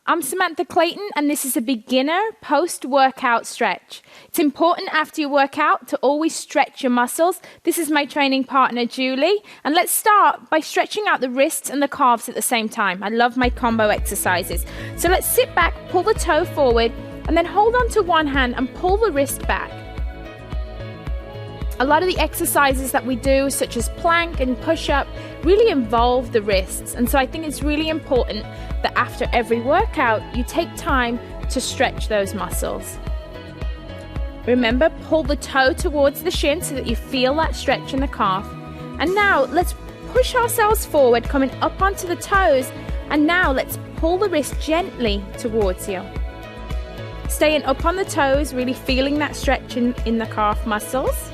I'm Samantha Clayton, and this is a beginner post-workout stretch. It's important after your workout to always stretch your muscles. This is my training partner, Julie, and let's start by stretching out the wrists and the calves at the same time. I love my combo exercises. So let's sit back, pull the toe forward, and then hold on to one hand and pull the wrist back. A lot of the exercises that we do, such as plank and push-up, really involve the wrists. And so I think it's really important that after every workout, you take time to stretch those muscles. Remember, pull the toe towards the shin so that you feel that stretch in the calf. And now let's push ourselves forward, coming up onto the toes. And now let's pull the wrist gently towards you. Staying up on the toes, really feeling that stretch in the calf muscles.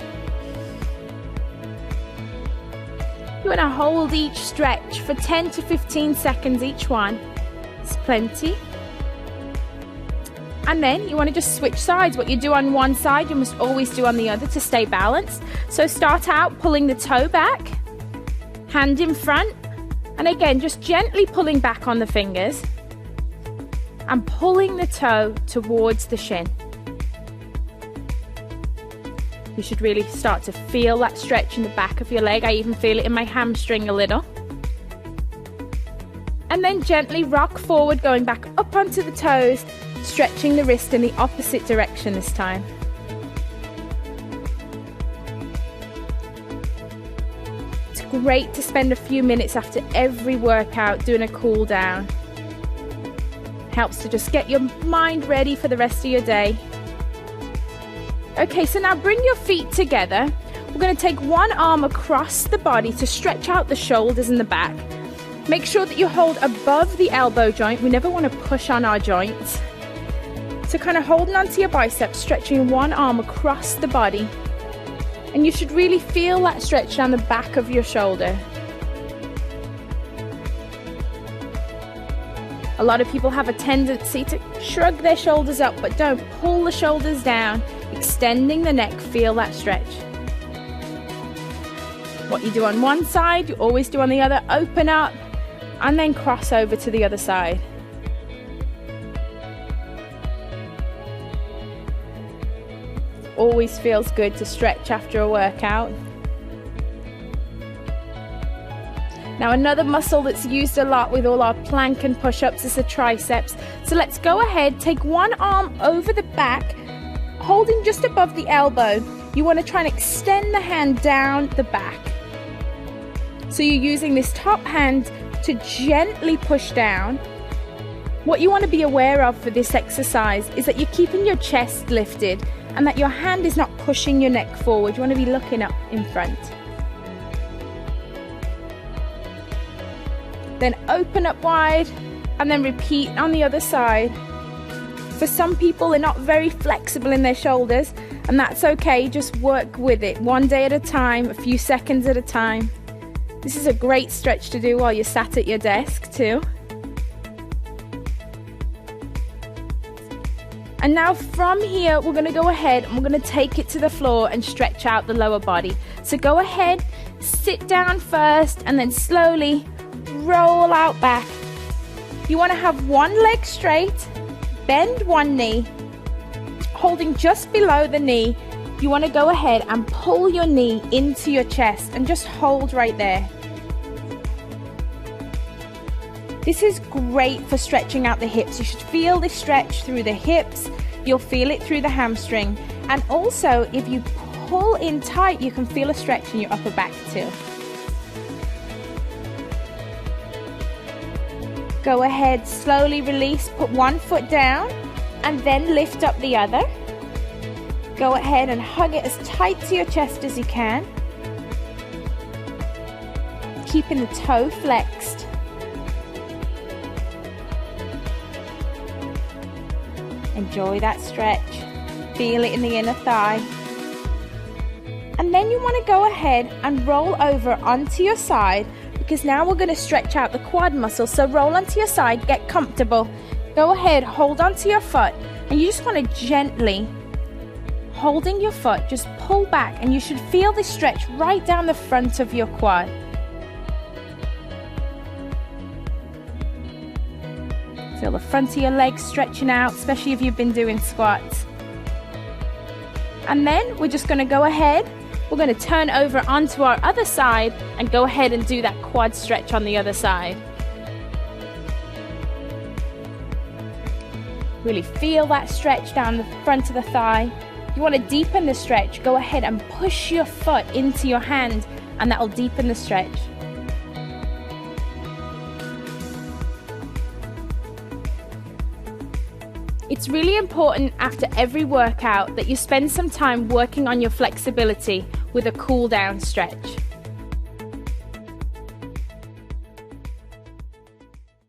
You want to hold each stretch for 10 to 15 seconds each one. It's plenty. And then you want to just switch sides. What you do on one side, you must always do on the other to stay balanced. So start out pulling the toe back, hand in front, and again, just gently pulling back on the fingers and pulling the toe towards the shin. You should really start to feel that stretch in the back of your leg. I even feel it in my hamstring a little. And then gently rock forward, going back up onto the toes, stretching the wrist in the opposite direction this time. It's great to spend a few minutes after every workout doing a cool down. Helps to just get your mind ready for the rest of your day. Okay, so now bring your feet together. We're going to take one arm across the body to stretch out the shoulders and the back. Make sure that you hold above the elbow joint. We never want to push on our joints. So kind of holding onto your biceps, stretching one arm across the body. And you should really feel that stretch down the back of your shoulder. A lot of people have a tendency to shrug their shoulders up, but don't. Pull the shoulders down, extending the neck, feel that stretch. What you do on one side, you always do on the other. Open up and then cross over to the other side. Always feels good to stretch after a workout. Now another muscle that's used a lot with all our plank and push-ups is the triceps. So let's go ahead, take one arm over the back, holding just above the elbow. You want to try and extend the hand down the back. So you're using this top hand to gently push down. What you want to be aware of for this exercise is that you're keeping your chest lifted and that your hand is not pushing your neck forward. You want to be looking up in front. Then open up wide and then repeat on the other side. For some people, they're not very flexible in their shoulders, and that's okay. Just work with it one day at a time, a few seconds at a time. This is a great stretch to do while you're sat at your desk too. And now from here, we're going to go ahead and we're going to take it to the floor and stretch out the lower body. So go ahead, sit down first, and then slowly roll out back. You want to have one leg straight, bend one knee, holding just below the knee. You want to go ahead and pull your knee into your chest and just hold right there. This is great for stretching out the hips. You should feel this stretch through the hips. You'll feel it through the hamstring. And also, if you pull in tight, you can feel a stretch in your upper back too. Go ahead, slowly release, put one foot down and then lift up the other. Go ahead and hug it as tight to your chest as you can. Keeping the toe flexed. Enjoy that stretch. Feel it in the inner thigh. And then you want to go ahead and roll over onto your side, because now we're going to stretch out the quad muscle. So roll onto your side, get comfortable. Go ahead, hold onto your foot, and you just want to gently, holding your foot, just pull back, and you should feel this stretch right down the front of your quad. Feel the front of your legs stretching out, especially if you've been doing squats. And then we're just going to go ahead, we're going to turn over onto our other side and go ahead and do that quad stretch on the other side. Really feel that stretch down the front of the thigh. If you want to deepen the stretch, go ahead and push your foot into your hand, and that will deepen the stretch. It's really important after every workout that you spend some time working on your flexibility with a cool down stretch.